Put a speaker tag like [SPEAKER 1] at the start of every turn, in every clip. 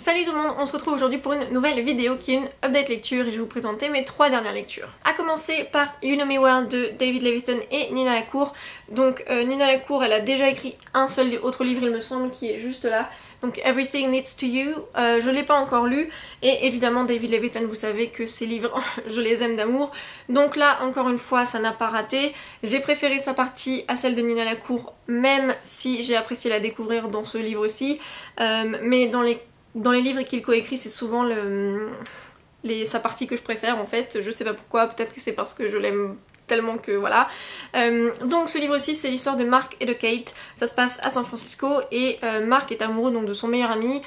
[SPEAKER 1] Salut tout le monde, on se retrouve aujourd'hui pour une nouvelle vidéo qui est une update lecture et je vais vous présenter mes 3 dernières lectures. A commencer par You Know Me Well de David Levithan et Nina Lacour. Donc Nina Lacour, elle a déjà écrit un seul autre livre il me semble qui est juste là. Donc Everything Leads to You, je l'ai pas encore lu et évidemment David Levithan, vous savez que ses livres je les aime d'amour. Donc là encore une fois ça n'a pas raté. J'ai préféré sa partie à celle de Nina Lacour même si j'ai apprécié la découvrir dans ce livre-ci. Mais dans les livres qu'il coécrit, c'est souvent sa partie que je préfère en fait. Je sais pas pourquoi, peut-être que c'est parce que je l'aime tellement que voilà. Donc ce livre-ci, c'est l'histoire de Mark et de Kate. Ça se passe à San Francisco et Mark est amoureux donc de son meilleur ami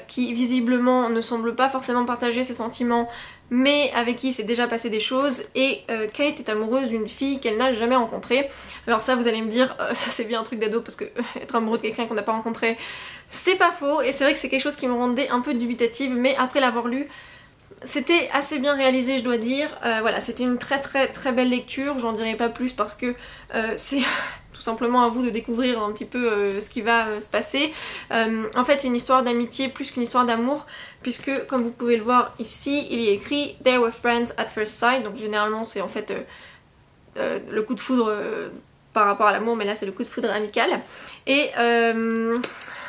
[SPEAKER 1] qui visiblement ne semble pas forcément partager ses sentiments mais avec qui s'est déjà passé des choses, et Kate est amoureuse d'une fille qu'elle n'a jamais rencontrée. Alors ça vous allez me dire, ça c'est bien un truc d'ado parce que être amoureux de quelqu'un qu'on n'a pas rencontré c'est pas faux, et c'est vrai que c'est quelque chose qui me rendait un peu dubitative, mais après l'avoir lu c'était assez bien réalisé je dois dire. Voilà, c'était une très belle lecture, j'en dirai pas plus parce que c'est tout simplement à vous de découvrir un petit peu ce qui va se passer. En fait c'est une histoire d'amitié plus qu'une histoire d'amour, puisque comme vous pouvez le voir ici, il y est écrit They were friends at first sight, donc généralement c'est en fait le coup de foudre par rapport à l'amour, mais là c'est le coup de foudre amical. Et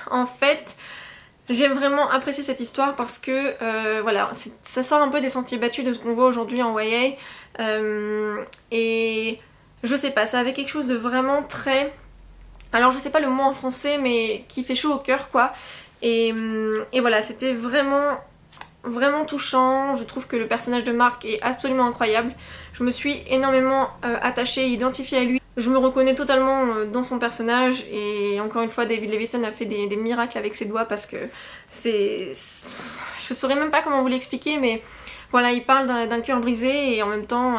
[SPEAKER 1] en fait j'aime vraiment apprécier cette histoire parce que voilà, ça sort un peu des sentiers battus de ce qu'on voit aujourd'hui en YA, et je sais pas, ça avait quelque chose de vraiment très... Alors je sais pas le mot en français mais qui fait chaud au cœur quoi, et voilà, c'était vraiment touchant. Je trouve que le personnage de Mark est absolument incroyable, je me suis énormément attachée et identifiée à lui. Je me reconnais totalement dans son personnage, et encore une fois David Levithan a fait des miracles avec ses doigts parce que c'est... Je saurais même pas comment vous l'expliquer, mais voilà, il parle d'un cœur brisé et en même temps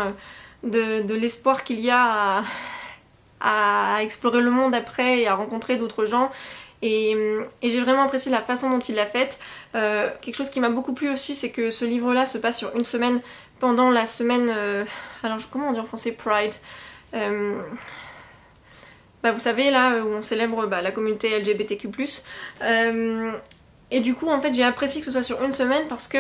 [SPEAKER 1] de l'espoir qu'il y a à explorer le monde après et à rencontrer d'autres gens. Et j'ai vraiment apprécié la façon dont il l'a faite. Quelque chose qui m'a beaucoup plu aussi, c'est que ce livre-là se passe sur une semaine, pendant la semaine... alors comment on dit en français, Pride, vous savez là où on célèbre la communauté LGBTQ+. Et du coup en fait j'ai apprécié que ce soit sur une semaine parce que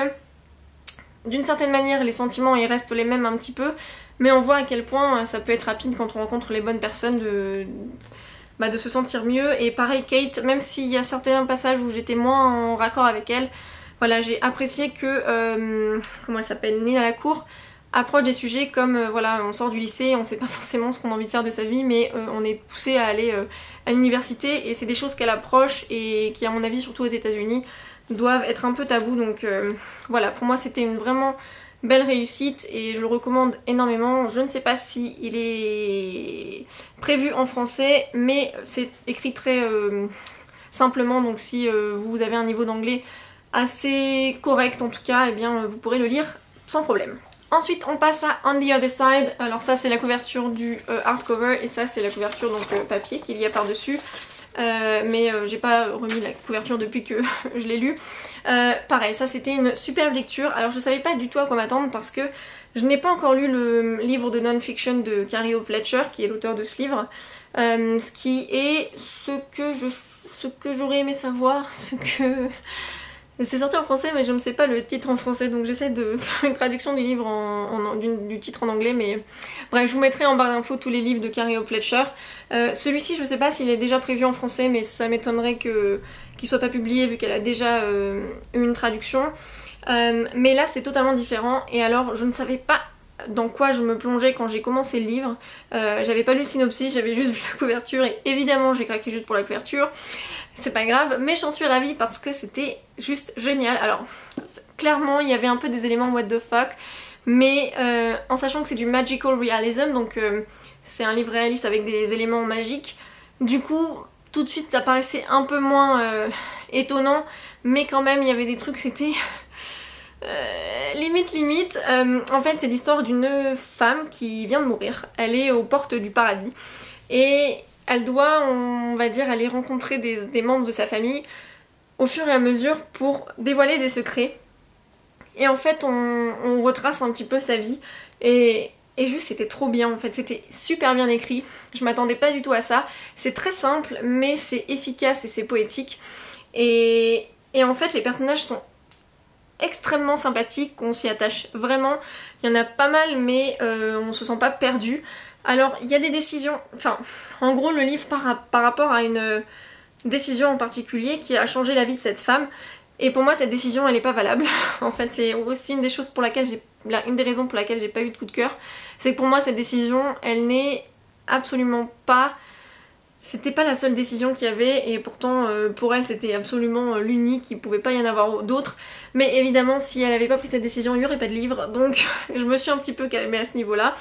[SPEAKER 1] d'une certaine manière les sentiments ils restent les mêmes un petit peu, mais on voit à quel point ça peut être rapide quand on rencontre les bonnes personnes de se sentir mieux. Et pareil Kate, même s'il y a certains passages où j'étais moins en raccord avec elle, voilà, j'ai apprécié que comment elle s'appelle, Nina Lacour, approche des sujets comme voilà, on sort du lycée, on sait pas forcément ce qu'on a envie de faire de sa vie, mais on est poussé à aller à l'université, et c'est des choses qu'elle approche et qui à mon avis surtout aux États-Unis doivent être un peu tabous. Donc voilà, pour moi c'était une vraiment belle réussite et je le recommande énormément. Je ne sais pas si il est prévu en français, mais c'est écrit très simplement, donc si vous avez un niveau d'anglais assez correct en tout cas, et bien vous pourrez le lire sans problème. Ensuite on passe à On the Other Side. Alors ça c'est la couverture du hardcover et ça c'est la couverture donc papier qu'il y a par dessus. Mais j'ai pas remis la couverture depuis que je l'ai lu. Pareil, ça c'était une superbe lecture. Alors je savais pas du tout à quoi m'attendre parce que je n'ai pas encore lu le livre de non-fiction de Carrie O. Fletcher qui est l'auteur de ce livre. Ce qui est ce que j'aurais aimé savoir, c'est sorti en français mais je ne sais pas le titre en français, donc j'essaie de faire une traduction du livre du titre en anglais, mais bref, je vous mettrai en barre d'infos tous les livres de Carrie O. Fletcher. Celui-ci je sais pas s'il est déjà prévu en français, mais ça m'étonnerait qu'il soit pas publié vu qu'elle a déjà eu une traduction. Mais là c'est totalement différent, et alors je ne savais pas dans quoi je me plongeais quand j'ai commencé le livre. J'avais pas lu le synopsis, j'avais juste vu la couverture et évidemment j'ai craqué juste pour la couverture. C'est pas grave, mais j'en suis ravie parce que c'était juste génial. Alors clairement il y avait un peu des éléments what the fuck, mais en sachant que c'est du magical realism, donc c'est un livre réaliste avec des éléments magiques, du coup tout de suite ça paraissait un peu moins étonnant, mais quand même il y avait des trucs, c'était... limite. En fait c'est l'histoire d'une femme qui vient de mourir, elle est aux portes du paradis et elle doit, on va dire, aller rencontrer des membres de sa famille au fur et à mesure pour dévoiler des secrets. Et en fait on retrace un petit peu sa vie et juste c'était trop bien en fait, c'était super bien écrit, je m'attendais pas du tout à ça. C'est très simple mais c'est efficace et c'est poétique, et Et en fait les personnages sont extrêmement sympathiques, on s'y attache vraiment. Il y en a pas mal mais on se sent pas perdu. Alors il y a des décisions, enfin en gros le livre par rapport à une décision en particulier qui a changé la vie de cette femme. Et pour moi cette décision elle est pas valable. En fait c'est aussi une des choses pour laquelle une des raisons pour laquelle j'ai pas eu de coup de cœur. C'est que pour moi cette décision elle n'est absolument pas... C'était pas la seule décision qu'il y avait et pourtant pour elle c'était absolument l'unique, il pouvait pas y en avoir d'autres. Mais évidemment si elle avait pas pris cette décision il y aurait pas de livre, donc je me suis un petit peu calmée à ce niveau là.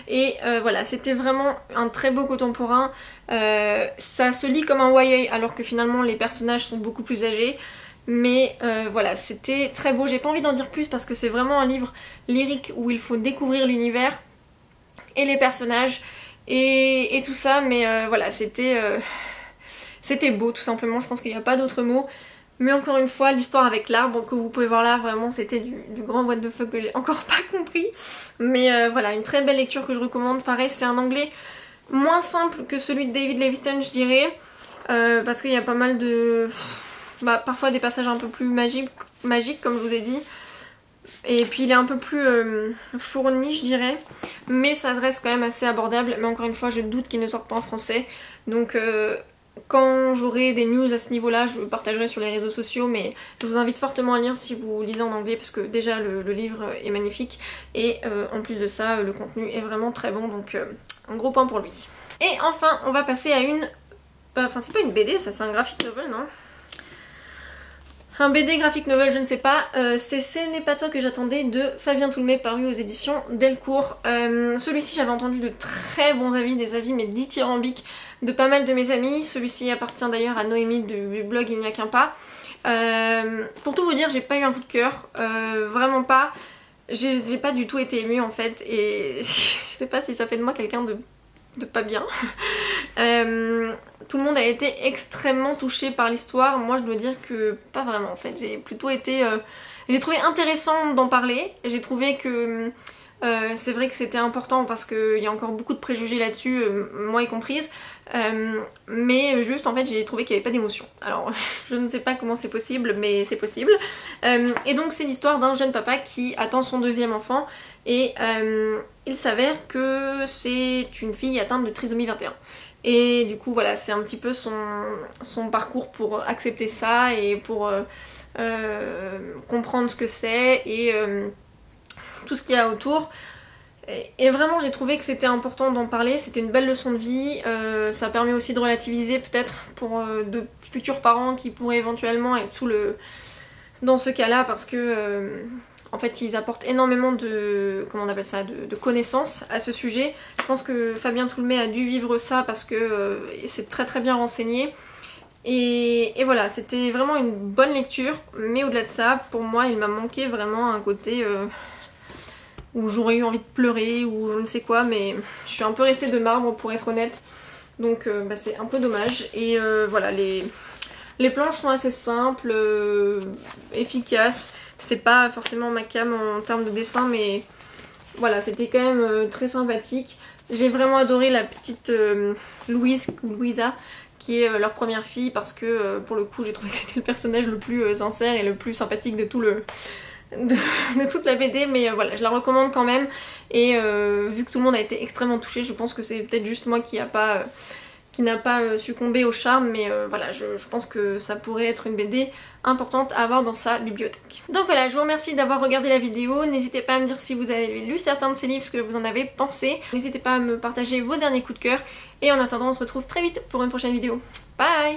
[SPEAKER 1] Et voilà, c'était vraiment un très beau contemporain. Ça se lit comme un YA alors que finalement les personnages sont beaucoup plus âgés. Mais voilà, c'était très beau. J'ai pas envie d'en dire plus parce que c'est vraiment un livre lyrique où il faut découvrir l'univers et les personnages et tout ça. Mais voilà, c'était beau tout simplement. Je pense qu'il n'y a pas d'autre mot. Mais encore une fois, l'histoire avec l'arbre que vous pouvez voir là, vraiment c'était du grand what the fuck que j'ai encore pas compris. Mais voilà, une très belle lecture que je recommande. Pareil, c'est un anglais moins simple que celui de David Levithan, je dirais. Parce qu'il y a pas mal de... parfois des passages un peu plus magiques comme je vous ai dit. Et puis il est un peu plus fourni, je dirais. Mais ça reste quand même assez abordable. Mais encore une fois, je doute qu'il ne sorte pas en français. Donc... quand j'aurai des news à ce niveau-là, je partagerai sur les réseaux sociaux, mais je vous invite fortement à lire si vous lisez en anglais parce que déjà le livre est magnifique et en plus de ça, le contenu est vraiment très bon, donc un gros point pour lui. Et enfin, on va passer à une... Enfin, c'est pas une BD, ça c'est un graphic novel, non ? Un BD graphic novel, je ne sais pas. C'est Ce n'est pas toi que j'attendais de Fabien Toulmé, paru aux éditions Delcourt. Celui-ci, j'avais entendu de très bons avis, des avis mais dithyrambiques de pas mal de mes amis. Celui-ci appartient d'ailleurs à Noémie du blog Il n'y a qu'un pas. Pour tout vous dire, j'ai pas eu un coup de cœur, vraiment pas. J'ai pas du tout été émue en fait et je sais pas si ça fait de moi quelqu'un de pas bien. Tout le monde a été extrêmement touché par l'histoire. Moi je dois dire que pas vraiment en fait. J'ai plutôt été... j'ai trouvé intéressant d'en parler. J'ai trouvé que c'est vrai que c'était important parce qu'il y a encore beaucoup de préjugés là-dessus, moi y comprise. Mais juste en fait j'ai trouvé qu'il n'y avait pas d'émotion. Alors je ne sais pas comment c'est possible mais c'est possible. Et donc c'est l'histoire d'un jeune papa qui attend son deuxième enfant et il s'avère que c'est une fille atteinte de trisomie 21. Et du coup voilà, c'est un petit peu son parcours pour accepter ça et pour comprendre ce que c'est et tout ce qu'il y a autour. Et vraiment j'ai trouvé que c'était important d'en parler, c'était une belle leçon de vie, ça permet aussi de relativiser peut-être pour de futurs parents qui pourraient éventuellement être dans ce cas-là parce que en fait ils apportent énormément de, comment on appelle ça, de connaissances à ce sujet. Je pense que Fabien Toulmé a dû vivre ça parce que c'est très très bien renseigné. Et voilà, c'était vraiment une bonne lecture, mais au-delà de ça, pour moi il m'a manqué vraiment un côté... où j'aurais eu envie de pleurer ou je ne sais quoi, mais je suis un peu restée de marbre pour être honnête, donc c'est un peu dommage. Et voilà, les planches sont assez simples, efficaces, c'est pas forcément ma came en termes de dessin, mais voilà, c'était quand même très sympathique. J'ai vraiment adoré la petite Louise ou Louisa, qui est leur première fille, parce que pour le coup j'ai trouvé que c'était le personnage le plus sincère et le plus sympathique de toute la BD, mais voilà, je la recommande quand même. Et vu que tout le monde a été extrêmement touché, je pense que c'est peut-être juste moi qui n'a pas succombé au charme, mais voilà, je pense que ça pourrait être une BD importante à avoir dans sa bibliothèque. Donc voilà, je vous remercie d'avoir regardé la vidéo, n'hésitez pas à me dire si vous avez lu certains de ces livres, ce que vous en avez pensé, n'hésitez pas à me partager vos derniers coups de cœur, et en attendant on se retrouve très vite pour une prochaine vidéo. Bye!